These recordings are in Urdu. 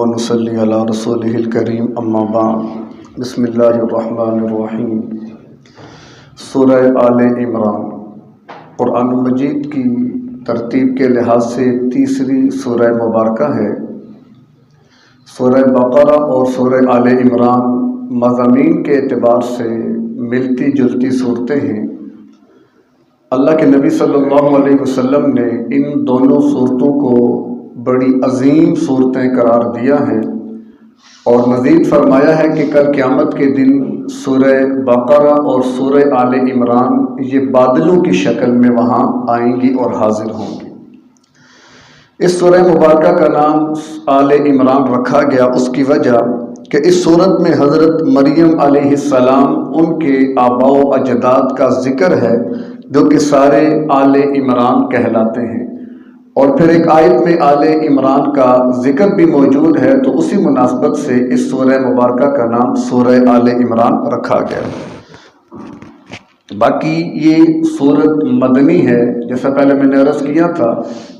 ونصلي على رسوله الكريم اما بعد بسم اللہ الرحمن الرحیم۔ سورہ آل عمران قرآن مجید کی ترتیب کے لحاظ سے تیسری سورہ مبارکہ ہے۔ سورہ بقرہ اور سورہ آل عمران مضامین کے اعتبار سے ملتی جلتی صورتیں ہیں۔ اللہ کے نبی صلی اللہ علیہ وسلم نے ان دونوں صورتوں کو بڑی عظیم صورتیں قرار دیا ہے اور مزید فرمایا ہے کہ کل قیامت کے دن سورہ بقرہ اور سورہ آل عمران یہ بادلوں کی شکل میں وہاں آئیں گی اور حاضر ہوں گی۔ اس سورہ مبارکہ کا نام آل عمران رکھا گیا اس کی وجہ کہ اس صورت میں حضرت مریم علیہ السلام ان کے آباء و اجداد کا ذکر ہے جو کہ سارے آل عمران کہلاتے ہیں، اور پھر ایک آیت میں آل عمران کا ذکر بھی موجود ہے، تو اسی مناسبت سے اس سورہ مبارکہ کا نام سورہ آل عمران رکھا گیا۔ باقی یہ سورت مدنی ہے، جیسا پہلے میں نے عرض کیا تھا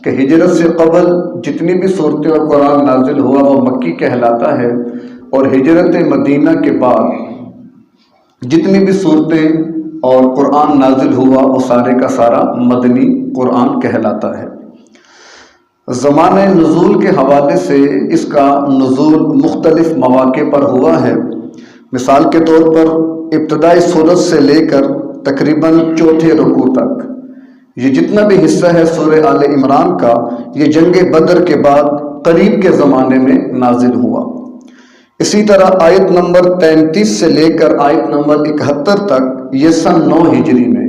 کہ ہجرت سے قبل جتنی بھی صورتیں اور قرآن نازل ہوا وہ مکی کہلاتا ہے، اور ہجرت مدینہ کے بعد جتنی بھی صورتیں اور قرآن نازل ہوا وہ سارے کا سارا مدنی قرآن کہلاتا ہے۔ زمانہ نزول کے حوالے سے اس کا نزول مختلف مواقع پر ہوا ہے۔ مثال کے طور پر ابتدائی سورت سے لے کر تقریباً چوتھے رکوع تک یہ جتنا بھی حصہ ہے سورہ آل عمران کا، یہ جنگ بدر کے بعد قریب کے زمانے میں نازل ہوا۔ اسی طرح آیت نمبر 33 سے لے کر آیت نمبر 71 تک یہ سن 9 ہجری میں،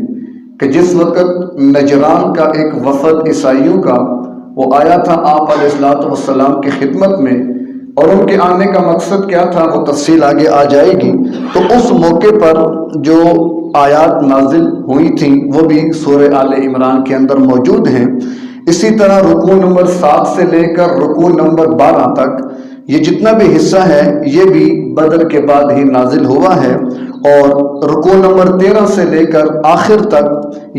کہ جس وقت نجران کا ایک وفد عیسائیوں کا وہ آیا تھا آپ علیہ السلام کی خدمت میں، اور ان کے آنے کا مقصد کیا تھا وہ تفصیل آگے آ جائے گی۔ تو اس موقع پر جو آیات نازل ہوئی تھیں وہ بھی سورہ آل عمران کے اندر موجود ہیں۔ اسی طرح رکوع نمبر 7 سے لے کر رکوع نمبر 12 تک یہ جتنا بھی حصہ ہے یہ بھی بدر کے بعد ہی نازل ہوا ہے، اور رکوع نمبر 13 سے لے کر آخر تک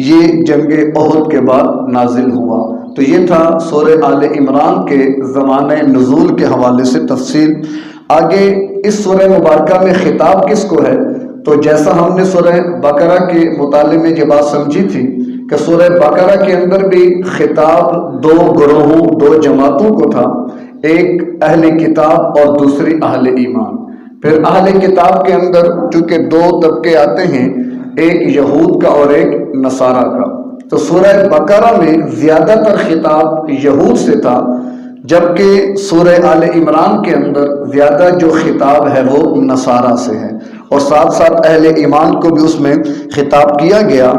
یہ جنگ احد کے بعد نازل ہوا۔ تو یہ تھا سورہ آل عمران کے زمانہ نزول کے حوالے سے تفصیل۔ آگے اس سورہ مبارکہ میں خطاب کس کو ہے، تو جیسا ہم نے سورہ بقرہ کے مطالعے میں یہ بات سمجھی تھی کہ سورہ بقرہ کے اندر بھی خطاب دو گروہوں، دو جماعتوں کو تھا، ایک اہل کتاب اور دوسری اہل ایمان۔ پھر اہل کتاب کے اندر چونکہ دو طبقے آتے ہیں، ایک یہود کا اور ایک نصارہ کا، تو سورہ بقرہ میں زیادہ تر خطاب یہود سے تھا، جبکہ سورہ آل عمران کے اندر زیادہ جو خطاب ہے وہ نصارہ سے ہے، اور ساتھ ساتھ اہل ایمان کو بھی اس میں خطاب کیا گیا۔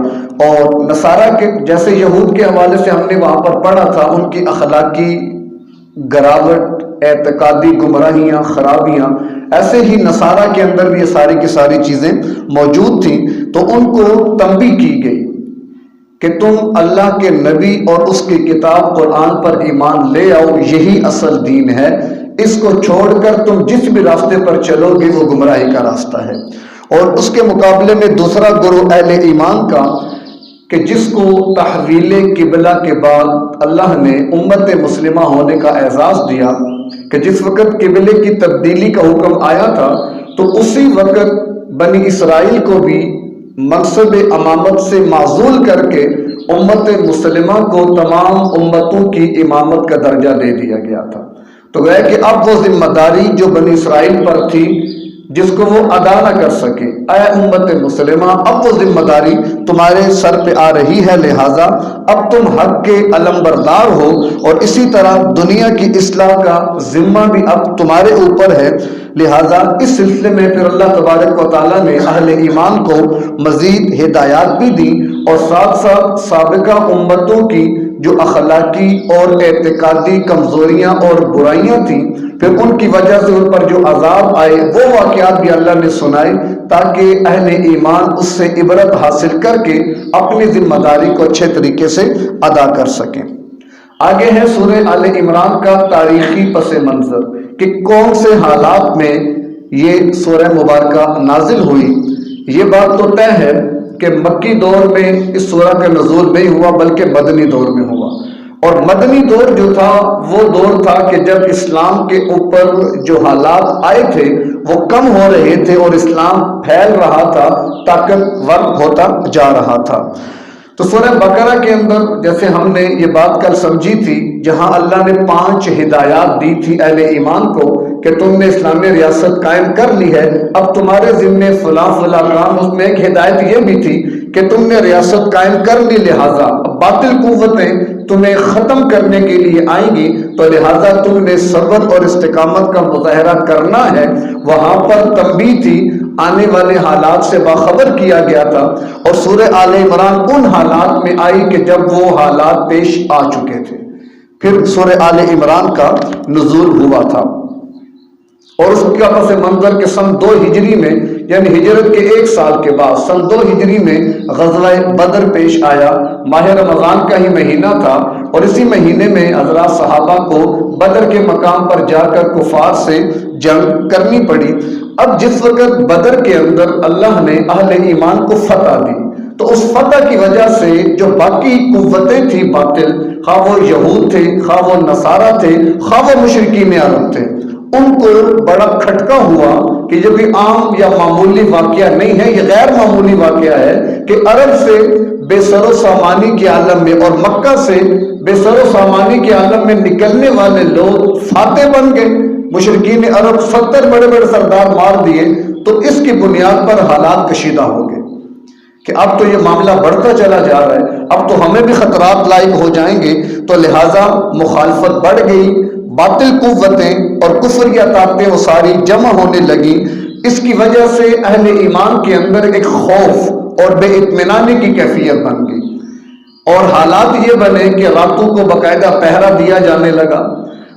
اور نصارہ کے جیسے یہود کے حوالے سے ہم نے وہاں پر پڑھا تھا ان کی اخلاقی گراوٹ، اعتقادی گمراہیاں، خرابیاں، ایسے ہی نصارہ کے اندر بھی یہ ساری کی ساری چیزیں موجود تھیں، تو ان کو تنبیہ کی گئی کہ تم اللہ کے نبی اور اس کی کتاب قرآن پر ایمان لے آؤ، یہی اصل دین ہے، اس کو چھوڑ کر تم جس بھی راستے پر چلو گے وہ گمراہی کا راستہ ہے۔ اور اس کے مقابلے میں دوسرا گروہ اہل ایمان کا، کہ جس کو تحویل قبلہ کے بعد اللہ نے امت مسلمہ ہونے کا اعزاز دیا، کہ جس وقت قبلے کی تبدیلی کا حکم آیا تھا تو اسی وقت بنی اسرائیل کو بھی منصب امامت سے معزول کر کے امت مسلمہ کو تمام امتوں کی امامت کا درجہ دے دیا گیا تھا۔ تو گویا کہ اب وہ ذمہ داری جو بنی اسرائیل پر تھی جس کو وہ ادا نہ کر سکے، اے امت مسلمہ اب وہ ذمہ داری تمہارے سر پہ آ رہی ہے، لہٰذا اب تم حق کے علمبردار ہو، اور اسی طرح دنیا کی اصلاح کا ذمہ بھی اب تمہارے اوپر ہے۔ لہٰذا اس سلسلے میں پھر اللہ تبارک و تعالیٰ نے اہل ایمان کو مزید ہدایات بھی دی، اور ساتھ ساتھ سابقہ امتوں کی جو اخلاقی اور اعتقادی کمزوریاں اور برائیاں تھیں، پھر ان کی وجہ سے ان پر جو عذاب آئے وہ واقعات بھی اللہ نے سنائے، تاکہ اہل ایمان اس سے عبرت حاصل کر کے اپنی ذمہ داری کو اچھے طریقے سے ادا کر سکیں۔ آگے ہے سورہ آل عمران کا تاریخی پس منظر، کہ کون سے حالات میں یہ سورہ مبارکہ نازل ہوئی۔ یہ بات تو طے ہے کہ مکی دور میں اس سورہ کا نزول نہیں ہوا بلکہ مدنی دور میں ہوا، اور مدنی دور جو تھا وہ دور تھا کہ جب اسلام کے اوپر جو حالات آئے تھے وہ کم ہو رہے تھے اور اسلام پھیل رہا تھا، طاقتور ہوتا جا رہا تھا۔ تو سورہ بقرہ کے اندر جیسے ہم نے یہ بات کل سمجھی تھی، جہاں اللہ نے 5 ہدایات دی تھی اہل ایمان کو کہ تم نے اسلامی ریاست قائم کر لی ہے، اب تمہارے ذمے فلاں فلاں کام۔ اس میں ایک ہدایت یہ بھی تھی کہ تم نے ریاست قائم کر لی، لہٰذا باطل قوتیں تمہیں ختم کرنے کے لیے آئیں گی، تو لہٰذا تم نے صبر اور استقامت کا مظاہرہ کرنا ہے۔ وہاں پر تنبیہ تھی، آنے والے حالات سے باخبر کیا گیا تھا، اور سورہ آل عمران ان حالات میں آئی کہ جب وہ حالات پیش آ چکے تھے، پھر سورہ آل عمران کا نزول ہوا تھا۔ اور اس کا پس منظر کے سن 2 ہجری میں، یعنی ہجرت کے 1 سال کے بعد سن 2 ہجری میں غزوہ بدر پیش آیا۔ ماہ رمضان کا ہی مہینہ تھا، اور اسی مہینے میں حضرات صحابہ کو بدر کے مقام پر جا کر کفار سے جنگ کرنی پڑی۔ اب جس وقت بدر کے اندر اللہ نے اہل ایمان کو فتح دی، تو اس فتح کی وجہ سے جو باقی قوتیں تھیں باطل، خواہ وہ یہود تھے، خواہ وہ نصارہ تھے، خواہ وہ مشرکین عرب تھے، ان کو بڑا کھٹکا ہوا کہ یہ کوئی عام یا معمولی واقعہ نہیں ہے، یہ غیر معمولی واقعہ ہے کہ عرب سے بے سر و سامانی کے عالم میں اور مکہ سے بے سر و سامانی کے عالم میں نکلنے والے لوگ فاتح بن گئے۔ مشرکین عرب 70 بڑے بڑے سردار مار دیے، تو اس کی بنیاد پر حالات کشیدہ ہو گئے کہ اب تو یہ معاملہ بڑھتا چلا جا رہا ہے، اب تو ہمیں بھی خطرات لاحق ہو جائیں گے۔ تو لہٰذا مخالفت بڑھ گئی، باطل قوتیں اور کفریہ طاقتیں وہ ساری جمع ہونے لگی۔ اس کی وجہ سے اہل ایمان کے اندر ایک خوف اور بے اطمینانی کی کیفیت بن گئی، اور حالات یہ بنے کہ راتوں کو باقاعدہ پہرا دیا جانے لگا،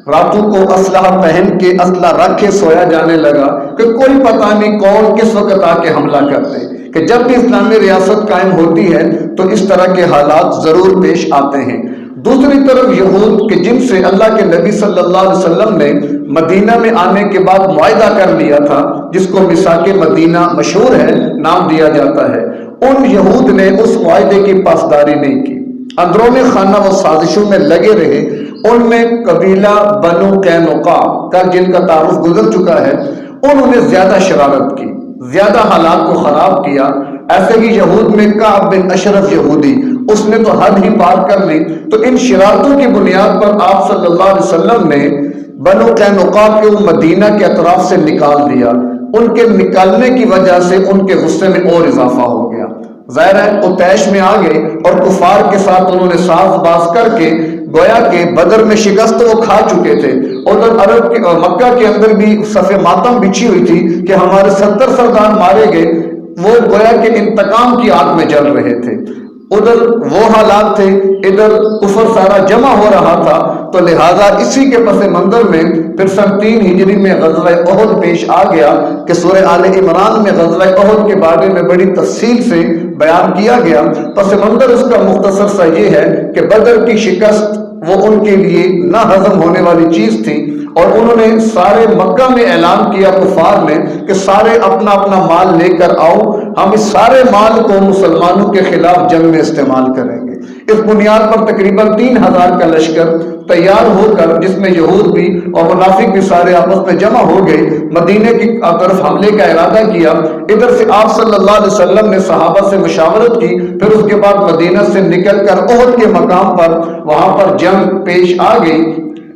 راتوں کو اسلحہ پہن کے اسلحہ رکھ کے سویا جانے لگا کہ کوئی پتہ نہیں کون کس وقت آ کے حملہ کر دے، کہ جب بھی اسلامی ریاست قائم ہوتی ہے تو اس طرح کے حالات ضرور پیش آتے ہیں۔ دوسری طرف یہود کہ جن سے اللہ کے نبی صلی اللہ علیہ وسلم نے مدینہ میں آنے کے بعد معاہدہ کر لیا تھا، جس کو میثاق مدینہ مشہور ہے، نام دیا جاتا ہے، ان یہود نے اس معاہدے کی پاسداری نہیں کی، اندرون خانہ وہ سازشوں میں لگے رہے۔ ان میں قبیلہ بنو قینقاع کا جن کا تعارف گزر چکا ہے، انہوں نے زیادہ شرارت کی، زیادہ حالات کو خراب کیا۔ ایسے ہی یہود میں کعب بن اشرف یہودی، اس نے تو حد ہی پار کر لی۔ تو ان شرارتوں کی بنیاد پر آپ صلی اللہ علیہ وسلم نے بنو قینقاع کو مدینہ کے اطراف سے نکال دیا۔ ان کے نکالنے کی وجہ سے ان کے غصے میں اور اضافہ ہو گیا، ظاہر ہے وہ طیش میں آ گئے، اور کفار کے ساتھ انہوں نے ساز باز کر کے گویا کہ بدر میں شکست وہ کھا چکے تھے۔ ادھر عرب کے مکہ کے اندر بھی صف ماتم بچھی ہوئی تھی کہ ہمارے 70 سردار مارے گئے، وہ گویا کہ انتقام کی آگ میں جل رہے تھے۔ ادھر وہ حالات تھے، ادھر کفر سارا جمع ہو رہا تھا۔ تو لہٰذا اسی کے پس منظر میں پھر سن 3 ہجری میں غزوہ احد پیش آ گیا کہ سورہ آل عمران میں غزوہ احد کے بارے میں بڑی تفصیل سے بیان کیا گیا۔ پس منظر اس کا مختصر سا یہ ہے کہ بدر کی شکست وہ ان کے لیے نہ ہضم ہونے والی چیز تھی، اور انہوں نے سارے مکہ میں اعلان کیا کفار نے کہ سارے اپنا اپنا مال لے کر آؤ، ہم اس سارے مال کو مسلمانوں کے خلاف جنگ میں استعمال کریں گے۔ اس بنیاد پر تقریباً 3000 کا لشکر تیار ہو کر، جس میں یہود بھی اور منافق بھی سارے آپس میں جمع ہو گئے، مدینے کی طرف حملے کا ارادہ کیا۔ ادھر سے آپ صلی اللہ علیہ وسلم نے صحابہ سے مشاورت کی، پھر اس کے بعد مدینہ سے نکل کر احد کے مقام پر وہاں پر جنگ پیش آ گئی۔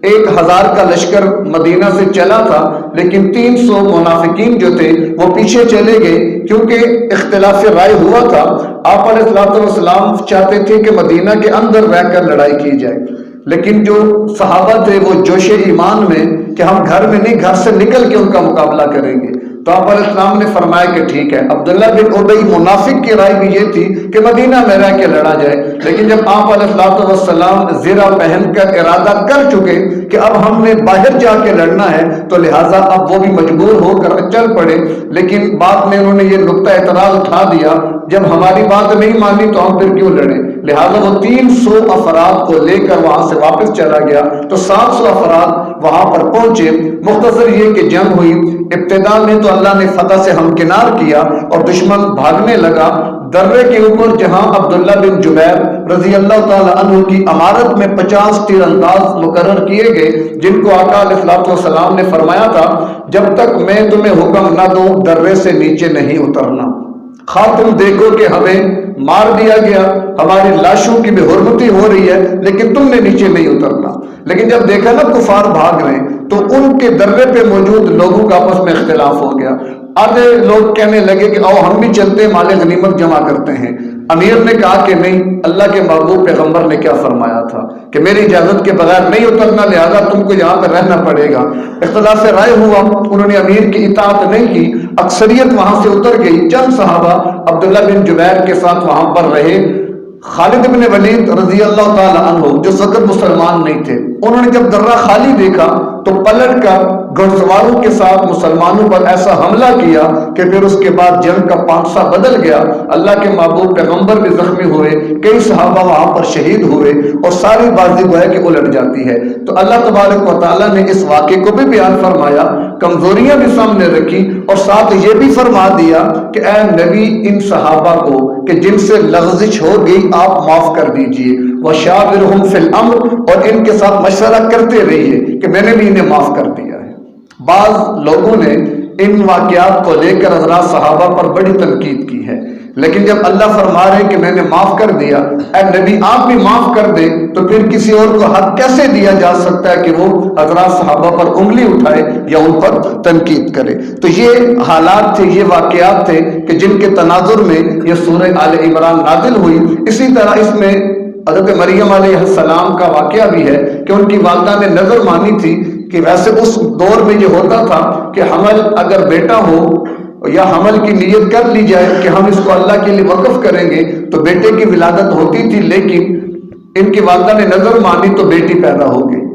1000 کا لشکر مدینہ سے چلا تھا، لیکن 300 منافقین جو تھے وہ پیچھے چلے گئے، کیونکہ اختلاف رائے ہوا تھا۔ آپ علیہ السلام چاہتے تھے کہ مدینہ کے اندر رہ کر لڑائی کی جائے، لیکن جو صحابہ تھے وہ جوش ایمان میں کہ ہم گھر میں نہیں، گھر سے نکل کے ان کا مقابلہ کریں گے، تو آپ علیہ السلام نے فرمایا کہ ٹھیک ہے۔ عبداللہ بن ابی منافق کی رائے بھی یہ تھی کہ مدینہ میں رہ کے لڑا جائے، لیکن جب آپ علیہ السلام زرہ پہن کر ارادہ کر چکے کہ اب ہم نے باہر جا کے لڑنا ہے، تو لہٰذا اب وہ بھی مجبور ہو کر چل پڑے۔ لیکن بعد میں انہوں نے یہ نقطہ اعتراض اٹھا دیا، جب ہماری بات نہیں مانی تو ہم پھر کیوں لڑیں؟ لہٰذا وہ 300 افراد کو لے کر وہاں سے واپس چلا گیا، تو 700 افراد وہاں پر پہنچے۔ مختصر یہ کہ جنگ ہوئی، ابتدا میں تو اللہ نے فتح سے ہمکنار کیا اور دشمن بھاگنے لگا۔ درے کے اوپر جہاں عبداللہ بن جبیر رضی اللہ تعالی عنہ کی امارت میں 50 تیر انداز مقرر کیے گئے، جن کو آقا علیہ الصلوۃ والسلام نے فرمایا تھا جب تک میں تمہیں حکم نہ دوں درے سے نیچے نہیں اترنا، خواہ تم دیکھو کہ ہمیں مار دیا گیا، ہماری لاشوں کی بے حرمتی ہو رہی ہے، لیکن تم نے نیچے نہیں اترنا۔ لیکن جب دیکھا نا کفار بھاگ رہے ہیں تو ان کے درے پہ موجود لوگوں کا آپس میں اختلاف ہو گیا۔ آدھے لوگ کہنے لگے کہ آؤ ہم بھی چلتے ہیں، مال غنیمت جمع کرتے ہیں۔ امیر نے کہا کہ نہیں، اللہ کے محبوب پیغمبر نے کیا فرمایا تھا کہ میری اجازت کے بغیر نہیں اترنا، لہذا تم کو یہاں پہ رہنا پڑے گا۔ اختلاف رائے ہوا، انہوں نے امیر کی اطاعت نہیں کی، اکثریت وہاں سے اتر گئی۔ چند صحابہ عبداللہ بن جبیر کے ساتھ وہاں پر رہے۔ خالد بن ولید رضی اللہ تعالی عنہ جو اس وقت مسلمان نہیں تھے، انہوں نے جب درہ خالی دیکھا تو پلٹ کر گھڑ سواروں کے ساتھ مسلمانوں پر ایسا حملہ کیا کہ پھر اس کے بعد جنگ کا پانسا بدل گیا۔ اللہ کے محبوب پیغمبر بھی زخمی ہوئے، کئی صحابہ وہاں پر شہید ہوئے، اور ساری بازی گویا کہ الٹ جاتی ہے۔ تو اللہ تبارک و تعالیٰ نے اس واقعے کو بھی بیان فرمایا، کمزوریاں بھی سامنے رکھی، اور ساتھ یہ بھی فرما دیا کہ اے نبی ان صحابہ کو کہ جن سے لغزش ہو گئی آپ معاف کر دیجئے، وَشَاوِرْهُمْ فِي الْأَمْرِ، اور ان کے ساتھ مشورہ کرتے رہیے کہ میں نے بھی انہیں معاف کر دیا ہے۔ بعض لوگوں نے ان واقعات کو لے کر حضرات صحابہ پر بڑی تنقید کی ہے، لیکن جب اللہ فرما رہے کہ میں نے معاف کر دیا، اے نبی آپ بھی معاف کر دیں، تو پھر کسی اور کو حق کیسے دیا جا سکتا ہے کہ وہ حضرات صحابہ پر انگلی اٹھائے یا ان پر تنقید کرے؟ تو یہ حالات تھے، یہ واقعات تھے کہ جن کے تناظر میں یہ سورہ آل عمران نازل ہوئی۔ اسی طرح اس میں حضرت مریم علیہ السلام کا واقعہ بھی ہے کہ ان کی والدہ نے نظر مانی تھی کہ ویسے اس دور میں یہ ہوتا تھا کہ حمل اگر بیٹا ہو یا حمل کی نیت کر لی جائے کہ ہم اس کو اللہ کے لیے وقف کریں گے تو بیٹے کی ولادت ہوتی تھی، لیکن ان کی والدہ نے نظر مانی تو بیٹی پیدا ہو گئی۔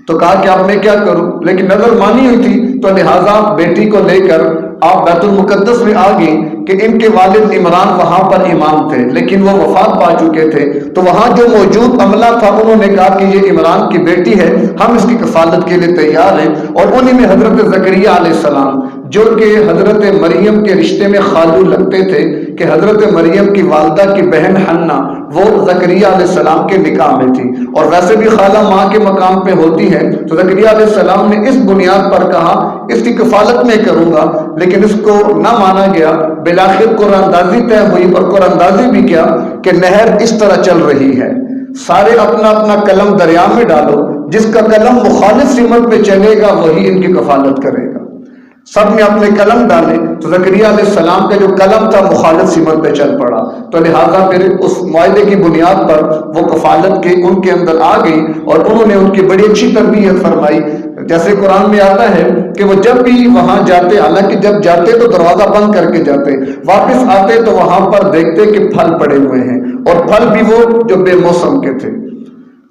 تو کہا کہ اب میں کیا کروں، لیکن نظر مانی ہوئی تھی تو لہٰذا بیٹی کو لے کر آپ بیت المقدس میں آ گئی کہ ان کے والد عمران وہاں پر امام تھے لیکن وہ وفات پا چکے تھے، تو وہاں جو موجود عملہ تھا انہوں نے کہا کہ یہ عمران کی بیٹی ہے، ہم اس کی کفالت کے لیے تیار ہیں۔ اور انہی میں حضرت زکریا علیہ السلام جو کہ حضرت مریم کے رشتے میں خالو لگتے تھے کہ حضرت مریم کی والدہ کی بہن حنا وہ زکریا علیہ السلام کے نکاح میں تھی، اور ویسے بھی خالہ ماں کے مقام پہ ہوتی ہے، تو زکریا علیہ السلام نے اس بنیاد پر کہا اس کی کفالت میں کروں گا، لیکن اس کو نہ مانا گیا۔ بالآخر قرآن اندازی طے ہوئی، اور قرآن اندازی بھی کیا کہ نہر اس طرح چل رہی ہے، سارے اپنا اپنا قلم دریا میں ڈالو، جس کا قلم مخالف سمت پہ چلے گا وہی ان کی کفالت کرے گا۔ سب نے اپنے قلم ڈالے تو زکریا علیہ السلام کا جو قلم تھا مخالف سمت پہ چل پڑا، تو لہٰذا پھر اس معاہدے کی بنیاد پر وہ کفالت کے ان کے اندر آ گئی، اور انہوں نے ان کی بڑی اچھی تربیت فرمائی۔ جیسے قرآن میں آتا ہے کہ وہ جب بھی وہاں جاتے، حالانکہ جب جاتے تو دروازہ بند کر کے جاتے، واپس آتے تو وہاں پر دیکھتے کہ پھل پڑے ہوئے ہیں، اور پھل بھی وہ جو بے موسم کے تھے۔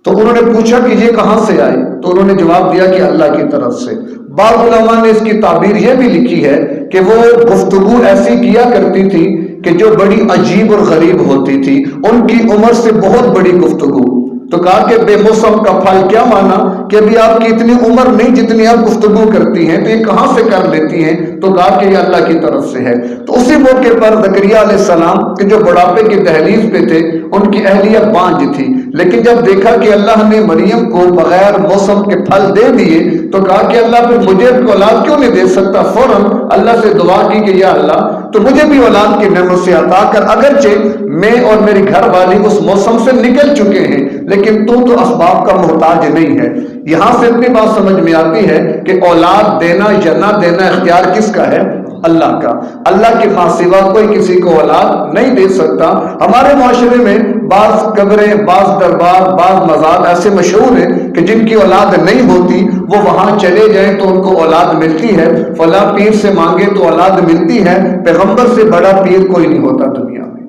تو انہوں نے پوچھا کہ یہ کہاں سے آئے، تو انہوں نے جواب دیا کہ اللہ کی طرف سے۔ بعض علماء نے اس کی تعبیر یہ بھی لکھی ہے کہ وہ گفتگو ایسی کیا کرتی تھی کہ جو بڑی عجیب اور غریب ہوتی تھی، ان کی عمر سے بہت بڑی گفتگو۔ تو کہا کہ بے موسم کا پھل، کیا مانا کہ ابھی آپ کی اتنی عمر نہیں جتنی آپ گفتگو کرتی ہیں، تو یہ کہاں سے کر لیتی ہیں؟ تو کہا کہ یہ اللہ کی طرف سے ہے۔ تو اسی موقع پر زکریا علیہ السلام کے جو بڑھاپے کی دہلیز پہ تھے، ان کی اہلیہ بانجھ تھی، لیکن جب دیکھا کہ اللہ نے مریم کو بغیر موسم کے پھل دے دیے تو کہا کہ اللہ پھر مجھے اولاد کیوں نہیں دے سکتا؟ فوراً اللہ سے دعا کی کہ یا اللہ تو مجھے بھی اولاد کی نعمت سے عطا کر، اگرچہ میں اور میری گھر والی اس موسم سے نکل چکے ہیں لیکن تو اسباب کا محتاج نہیں ہے۔ یہاں سے اتنی بات سمجھ میں آتی ہے کہ اولاد دینا یا نہ دینا اختیار کس کا ہے؟ اللہ کا۔ اللہ کے ماں سوا کوئی کسی کو اولاد نہیں دے سکتا۔ ہمارے معاشرے میں بعض قبریں، بعض دربار، بعض مزار ایسے مشہور ہیں کہ جن کی اولاد نہیں ہوتی، وہ وہاں چلے جائیں تو ان کو اولاد ملتی ہے، فلاں پیر سے مانگے تو اولاد ملتی ہے۔ پیغمبر سے بڑا پیر کوئی نہیں ہوتا دنیا میں،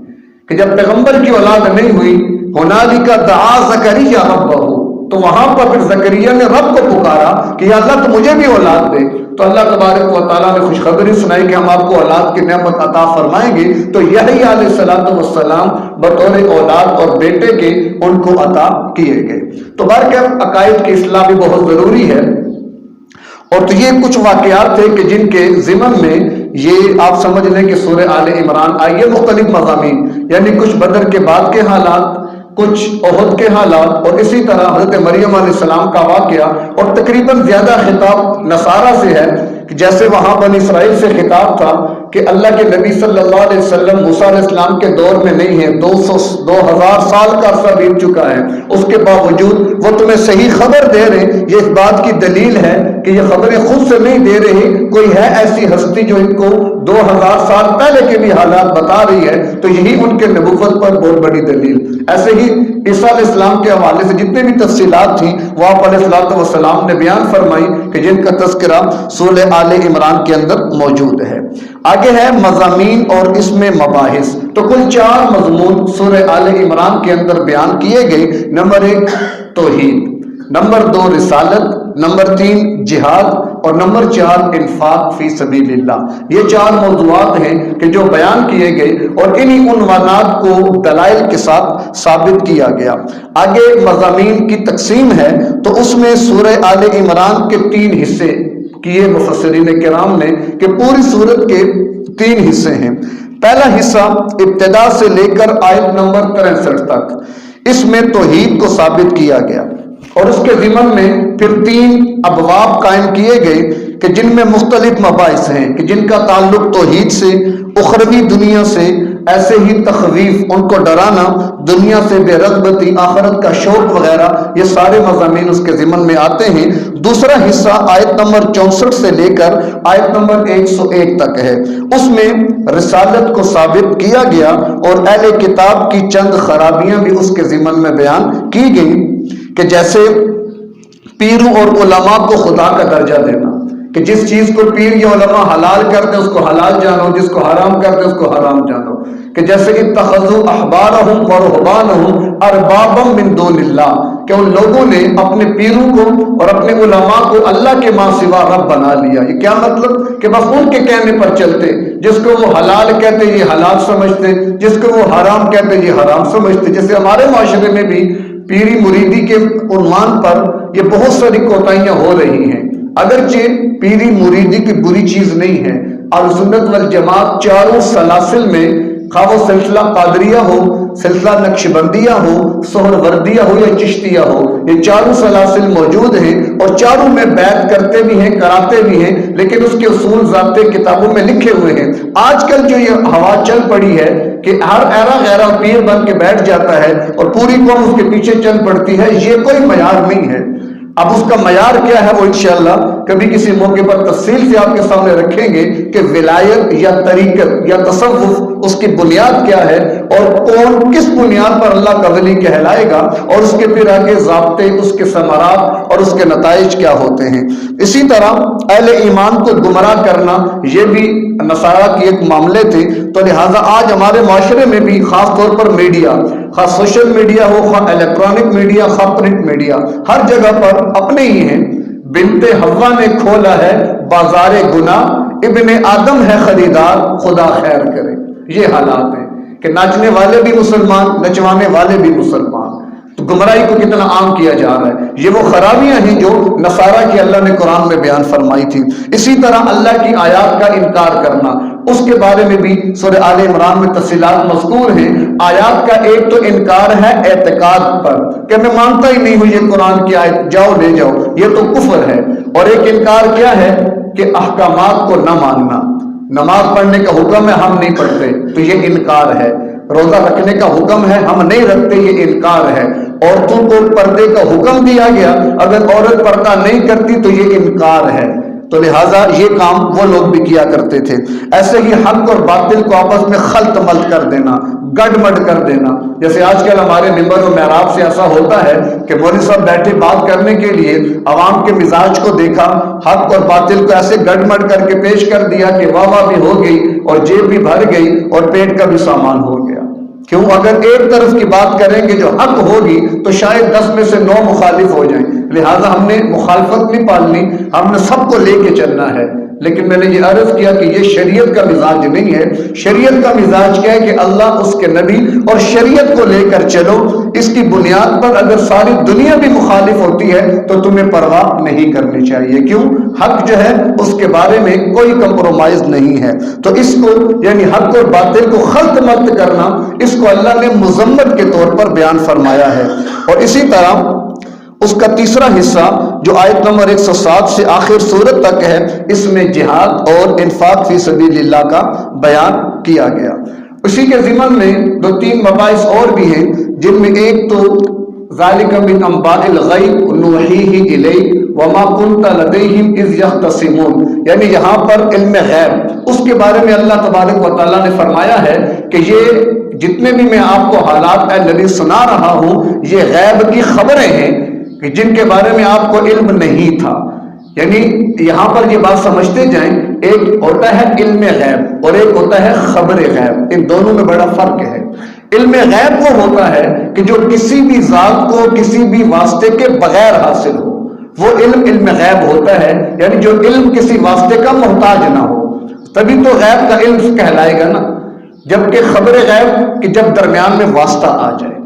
کہ جب پیغمبر کی اولاد نہیں ہوئی، ہنالک دعا زکریا ربہ، تو وہاں پر پھر زکریا نے رب کو پکارا کہ یا اللہ تو مجھے بھی اولاد دے۔ تو اللہ تبارک و تعالیٰ نے خوشخبری سنائی کہ ہم آپ کو اولاد کی نعمت عطا فرمائیں گے۔ تو یحییٰ علیہ السلام بطور اولاد اور بیٹے کے ان کو عطا کیے گئے۔ تو بہرکیف عقائد کی اصلاح بھی بہت ضروری ہے، اور تو یہ کچھ واقعات تھے کہ جن کے ضمن میں یہ آپ سمجھ لیں کہ سورہ آل عمران آئی ہے مختلف مضامین، یعنی کچھ بدر کے بعد کے حالات، کچھ احد کے حالات، اور اسی طرح حضرت مریم علیہ السلام کا واقعہ، اور تقریباً زیادہ خطاب نصارہ سے ہے، کہ جیسے وہاں بنی اسرائیل سے خطاب تھا کہ اللہ کے نبی صلی اللہ علیہ وسلم موسیٰ علیہ السلام کے دور میں نہیں ہے، 2000 سال کا عرصہ بیت چکا ہے، اس کے باوجود وہ تمہیں صحیح خبر دے رہے ہیں۔ یہ اس بات کی دلیل ہے کہ یہ خبریں خود سے نہیں دے رہی، کوئی ہے ایسی ہستی جو ان کو 2000 سال پہلے کے بھی حالات بتا رہی ہے، تو یہی ان کے نبوت پر بہت بڑی دلیل۔ ایسے ہی عیسیٰ علیہ السلام کے حوالے سے جتنے بھی تفصیلات تھیں وہ آپ علیہ السلام نے بیان فرمائی کہ جن کا تذکرہ سورہ آل عمران کے اندر موجود ہے۔ آگے ہے مضامین اور اس میں مباحث، تو کل 4 مضمون سورہ آل عمران کے اندر بیان کیے گئے۔ نمبر 1 توحید، نمبر 2 رسالت، نمبر 3 جہاد، اور نمبر 4 انفاق فی سبیل اللہ۔ یہ 4 موضوعات ہیں کہ جو بیان کیے گئے اور انہی عنوانات کو دلائل کے ساتھ ثابت کیا گیا۔ آگے مضامین کی تقسیم ہے، تو اس میں سورہ آل عمران کے 3 حصے کیے مفسرین کرام نے کہ پوری سورت کے 3 حصے ہیں۔ پہلا حصہ ابتدا سے لے کر آیت نمبر 63 تک، اس میں توحید کو ثابت کیا گیا، اور اس کے ضمن میں پھر 3 ابواب قائم کیے گئے کہ جن میں مختلف مباحث ہیں کہ جن کا تعلق توحید سے، اخروی دنیا سے، ایسے ہی تخویف، ان کو ڈرانا، دنیا سے بے رغبتی، آخرت کا شوق وغیرہ، یہ سارے مضامین اس کے ضمن میں آتے ہیں۔ دوسرا حصہ آیت نمبر 64 سے لے کر آیت نمبر 101 تک ہے، اس میں رسالت کو ثابت کیا گیا اور اہل کتاب کی چند خرابیاں بھی اس کے ضمن میں بیان کی گئیں، کہ جیسے پیروں اور علماء کو خدا کا درجہ دینا، کہ جس چیز کو پیر یا علماء حلال کرتے اس کو حلال جانو، جس کو حرام کرتے اس کو حرام جانو، کہ جیسے اتخذوا احبارہم ورہبانہم اربابا من دون اللہ، کہ ان لوگوں نے اپنے پیروں کو اور اپنے علماء کو اللہ کے ماں سوا رب بنا لیا۔ یہ کیا مطلب؟ کہ بس ان کے کہنے پر چلتے، جس کو وہ حلال کہتے یہ حلال سمجھتے، جس کو وہ حرام کہتے یہ حرام سمجھتے۔ جیسے ہمارے معاشرے میں بھی پیری مریدی کے عنوان پر یہ بہت ساری کوتاہیاں ہو رہی ہیں، اگرچہ پیری مریدی کی بری چیز نہیں ہے، اور سنت والجماعت چاروں سلاسل میں، خواہ وہ سلسلہ قادریہ ہو، سلسلہ نقشبندیہ ہو، سہروردیہ ہو یا چشتیہ ہو، یہ چاروں سلاسل موجود ہیں اور چاروں میں بیعت کرتے بھی ہیں، کراتے بھی ہیں، لیکن اس کے اصول ضابطے کتابوں میں لکھے ہوئے ہیں۔ آج کل جو یہ ہوا چل پڑی ہے کہ ہر ایرا غیرہ پیر بن کے بیٹھ جاتا ہے اور پوری قوم اس کے پیچھے چل پڑتی ہے، یہ کوئی معیار نہیں ہے۔ اب اس کا معیار کیا ہے وہ انشاءاللہ کبھی کسی موقع پر تفصیل سے آپ کے سامنے رکھیں گے کہ ولایت یا طریقت یا تصوف اس کی بنیاد کیا ہے اور کون کس بنیاد پر اللہ کا ولی کہلائے گا، اور اس کے پھر آگے ضابطے، اس کے ثمرات اور اس کے نتائج کیا ہوتے ہیں۔ اسی طرح اہل ایمان کو گمراہ کرنا یہ بھی نصارہ کی ایک معاملے تھے، تو لہٰذا آج ہمارے معاشرے میں بھی خاص طور پر میڈیا، خواہ سوشل میڈیا ہو، خواہ الیکٹرانک میڈیا، خواہ پرنٹ میڈیا، ہر جگہ پر اپنے ہی ہیں۔ بنت حوا نے کھولا ہے بازار گناہ، ابن آدم ہے خریدار، خدا خیر کرے۔ یہ حالات ہیں کہ ناچنے والے بھی مسلمان، نچوانے والے بھی مسلمان، تو گمراہی کو کتنا عام کیا جا رہا ہے۔ یہ وہ خرابیاں ہیں جو نصارہ کی اللہ نے قرآن میں بیان فرمائی تھی۔ اسی طرح اللہ کی آیات کا انکار کرنا، اس کے بارے میں بھی سورہ آل عمران میں تفصیلات مذکور ہیں۔ آیات کا ایک تو انکار ہے اعتقاد پر کہ میں مانتا ہی نہیں ہوں یہ قرآن کی آیت، جاؤ لے جاؤ، یہ تو کفر ہے۔ اور ایک انکار کیا ہے کہ احکامات کو نہ ماننا، نماز پڑھنے کا حکم ہے ہم نہیں پڑھتے تو یہ انکار ہے، روزہ رکھنے کا حکم ہے ہم نہیں رکھتے یہ انکار ہے، عورتوں کو پردے کا حکم دیا گیا اگر عورت پردہ نہیں کرتی تو یہ انکار ہے، تو لہٰذا یہ کام وہ لوگ بھی کیا کرتے تھے۔ ایسے ہی حق اور باطل کو آپس میں خلط ملط کر دینا، گڈ مڈ کر دینا، جیسے آج کل ہمارے منبر و محراب سے ایسا ہوتا ہے کہ مولوی صاحب بیٹھے بات کرنے کے لیے عوام کے مزاج کو دیکھا، حق اور باطل کو ایسے گڈ مڈ کر کے پیش کر دیا کہ واہ واہ بھی ہو گئی اور جیب بھی بھر گئی اور پیٹ کا بھی سامان ہو گیا۔ کیوں؟ اگر ایک طرف کی بات کریں گے جو حق ہوگی تو شاید 10 میں سے 9 مخالف ہو جائیں، لہٰذا ہم نے مخالفت نہیں پالنی، ہم نے سب کو لے کے چلنا ہے۔ لیکن میں نے یہ عرض کیا کہ یہ شریعت کا مزاج نہیں ہے۔ شریعت کا مزاج کیا ہے کہ اللہ، اس کے نبی اور شریعت کو لے کر چلو۔ اس کی بنیاد پر اگر ساری دنیا بھی مخالف ہوتی ہے تو تمہیں پرواہ نہیں کرنی چاہیے۔ کیوں؟ حق جو ہے اس کے بارے میں کوئی کمپرومائز نہیں ہے۔ تو اس کو یعنی حق اور باطل کو خلط مت کرنا، اس کو اللہ نے مذمت کے طور پر بیان فرمایا ہے۔ اور اسی طرح اس کا تیسرا حصہ جو آیت نمبر 107 سے آخر سورت تک ہے، اس میں جہاد اور انفاق فی سبیل اللہ کا بیان کیا گیا۔ اسی کے ضمن میں دو تین مباحث اور بھی ہیں، جن میں ایک تو ذالک من انباء الغیب نوحیہ الیک وما کنت لدیہم اذ یختصمون، یعنی یہاں پر علم غیب، اس کے بارے میں اللہ تبارک و تعالیٰ نے فرمایا ہے کہ یہ جتنے بھی میں آپ کو حالات اے نبی سنا رہا ہوں، یہ غیب کی خبریں ہیں کہ جن کے بارے میں آپ کو علم نہیں تھا۔ یعنی یہاں پر یہ بات سمجھتے جائیں، ایک ہوتا ہے علم غیب اور ایک ہوتا ہے خبر غیب، ان دونوں میں بڑا فرق ہے۔ علم غیب وہ ہوتا ہے کہ جو کسی بھی ذات کو کسی بھی واسطے کے بغیر حاصل ہو، وہ علم غیب ہوتا ہے، یعنی جو علم کسی واسطے کا محتاج نہ ہو، تبھی تو غیب کا علم کہلائے گا نا۔ جبکہ خبر غیب کہ جب درمیان میں واسطہ آ جائے،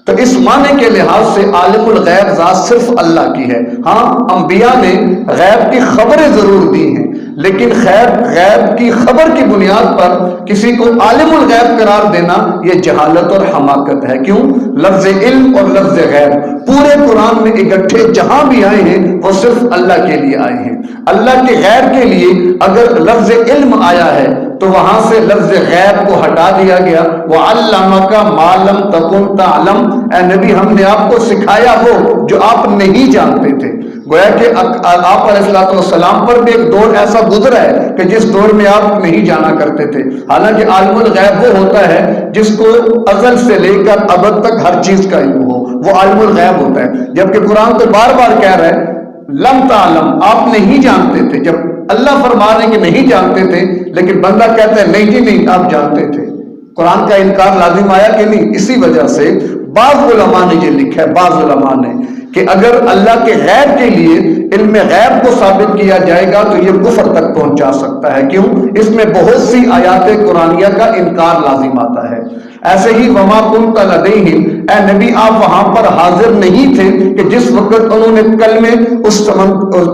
تو اس معنی کے لحاظ سے عالم الغیب ذات صرف اللہ کی ہے۔ ہاں، انبیاء نے غیب کی خبریں ضرور دی ہیں، لیکن غیب کی خبر کی بنیاد پر کسی کو عالم الغیب قرار دینا یہ جہالت اور حماقت ہے۔ کیوں؟ لفظ علم اور لفظ غیب پورے قرآن میں اکٹھے جہاں بھی آئے ہیں وہ صرف اللہ کے لیے آئے ہیں۔ اللہ کے غیر کے لیے اگر لفظ علم آیا ہے تو وہاں سے لفظ غیب کو ہٹا دیا گیا۔ وَعَلَّمَكَ مَا لَمْ تَكُنْ تَعْلَمْ، اے نبی ہم نے آپ کو سکھایا وہ جو آپ نہیں جانتے تھے۔ گویا کہ آپ علیہ السلام پر بھی ایک دور ایسا گزرا ہے کہ جس دور میں آپ نہیں جانا کرتے تھے۔ حالانکہ عالم الغیب وہ ہوتا ہے جس کو ازل سے لے کر ابد تک ہر چیز کا علم ہو، وہ عالم الغیب ہوتا ہے۔ جبکہ قرآن تو بار بار کہہ رہا ہے لم تعلم، آپ نہیں جانتے تھے۔ جب اللہ فرما رہے کہ نہیں جانتے تھے، لیکن بندہ کہتا ہے نہیں جی نہیں آپ جانتے تھے، قرآن کا انکار لازم آیا کہ نہیں؟ اسی وجہ سے بعض علماء نے یہ لکھا ہے، بعض علماء نے، کہ اگر اللہ کے غیب کے لیے علم غیب کو ثابت کیا جائے گا تو یہ کفر تک پہنچا سکتا ہے۔ کیوں؟ اس میں بہت سی آیات قرآنیہ کا انکار لازم آتا ہے۔ ایسے ہی وما کنت لدیہم، اے نبی آپ وہاں پر حاضر نہیں تھے کہ جس وقت انہوں نے کلمے اس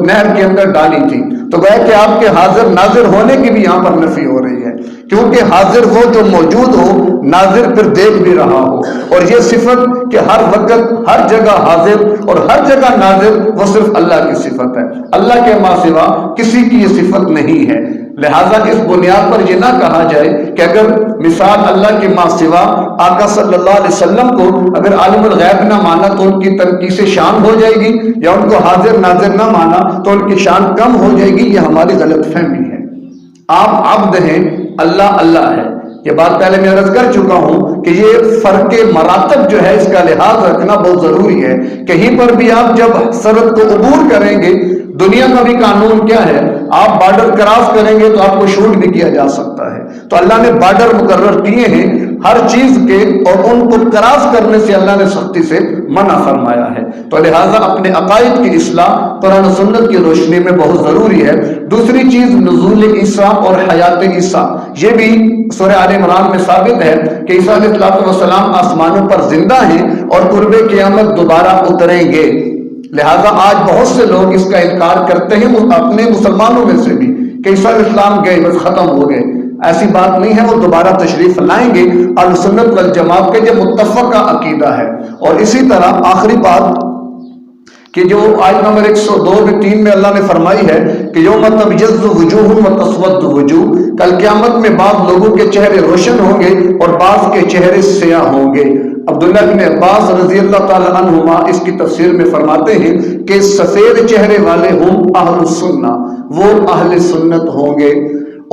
نہر کے اندر ڈالی تھی۔ تو گویا کہ آپ کے حاضر ناظر ہونے کی بھی یہاں پر نفی ہو رہی ہے، کیونکہ حاضر وہ جو موجود ہو، ناظر پھر دیکھ بھی رہا ہو، اور یہ صفت کہ ہر وقت ہر جگہ حاضر اور ہر جگہ ناظر وہ صرف اللہ کی صفت ہے، اللہ کے ماں سوا کسی کی یہ صفت نہیں ہے۔ لہٰذا اس بنیاد پر یہ نہ کہا جائے کہ اگر مثال اللہ کے ماں سوا آقا صلی اللہ علیہ وسلم کو اگر عالم الغیب نہ مانا تو ان کی تنقیص شان ہو جائے گی، یا ان کو حاضر ناظر نہ مانا تو ان کی شان کم ہو جائے گی، یہ ہماری غلط فہمی ہے۔ آپ عبد ہیں، اللہ اللہ ہے، یہ بات پہلے میں عرض کر چکا ہوں کہ یہ فرق مراتب جو ہے اس کا لحاظ رکھنا بہت ضروری ہے۔ کہیں پر بھی آپ جب سرحد کو عبور کریں گے، دنیا کا بھی قانون کیا ہے، آپ بارڈر کراس کریں گے تو آپ کو شوٹ بھی کیا جا سکتا ہے۔ تو اللہ نے بارڈر مقرر کیے ہیں ہر چیز کے، اور ان کو کراس کرنے سے اللہ نے سختی سے منع فرمایا ہے۔ تو لہٰذا اپنے عقائد کی اصلاح قرآن و سنت کی روشنی میں بہت ضروری ہے۔ دوسری چیز نزول عیسیٰ اور حیات عیسیٰ، یہ بھی سورہ آل عمران میں ثابت ہے کہ عیسیٰ علیہ السلام آسمانوں پر زندہ ہیں اور قرب قیامت دوبارہ اتریں گے۔ لہٰذا آج بہت سے لوگ اس کا انکار کرتے ہیں، اپنے مسلمانوں میں سے بھی، کہ عیسیٰ علیہ السلام گئے بس ختم ہو گئے۔ ایسی بات نہیں ہے، وہ دوبارہ تشریف لائیں گے۔ اہل سنت والجماعت کا یہ متفقہ عقیدہ ہے۔ اور اسی طرح آخری بات کہ جو آیت نمبر 102-3 میں اللہ نے فرمائی ہے کہ یوم تبیض وجوہ و تسود وجوہ، کل قیامت میں بعض لوگوں کے چہرے روشن ہوں گے اور بعض کے چہرے سیاہ ہوں گے۔ عبداللہ بن عباس رضی اللہ تعالی عنہما اس کی تفسیر میں فرماتے ہیں کہ سفید چہرے والے ہم اہل السنہ، وہ اہل سنت ہوں گے،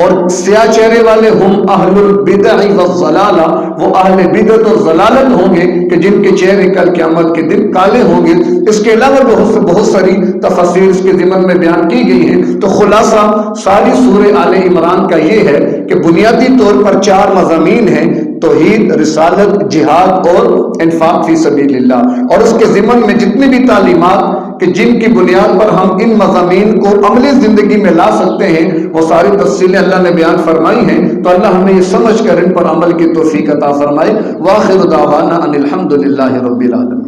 اور سیاہ چہرے والے ہم اہل البدع والضلالہ، وہ اہل بدعت اور ضلالت ہوں گے کہ جن کے چہرے کل قیامت کے دن کالے ہوں گے۔ اس کے علاوہ بہت ساری تفاسیر اس کے ضمن میں بیان کی گئی ہیں۔ تو خلاصہ ساری سورہ آل عمران کا یہ ہے کہ بنیادی طور پر 4 مضامین ہیں: توحید، رسالت، جہاد اور انفاق فی سبیل اللہ، اور اس کے ضمن میں جتنی بھی تعلیمات کہ جن کی بنیاد پر ہم ان مضامین کو عملی زندگی میں لا سکتے ہیں وہ ساری تفصیلیں اللہ نے بیان فرمائی ہیں، تو اللہ ہمیں یہ سمجھ کر ان پر عمل کی توفیق عطا فرمائے۔ وآخر دعوانا ان الحمد للہ رب العالمین۔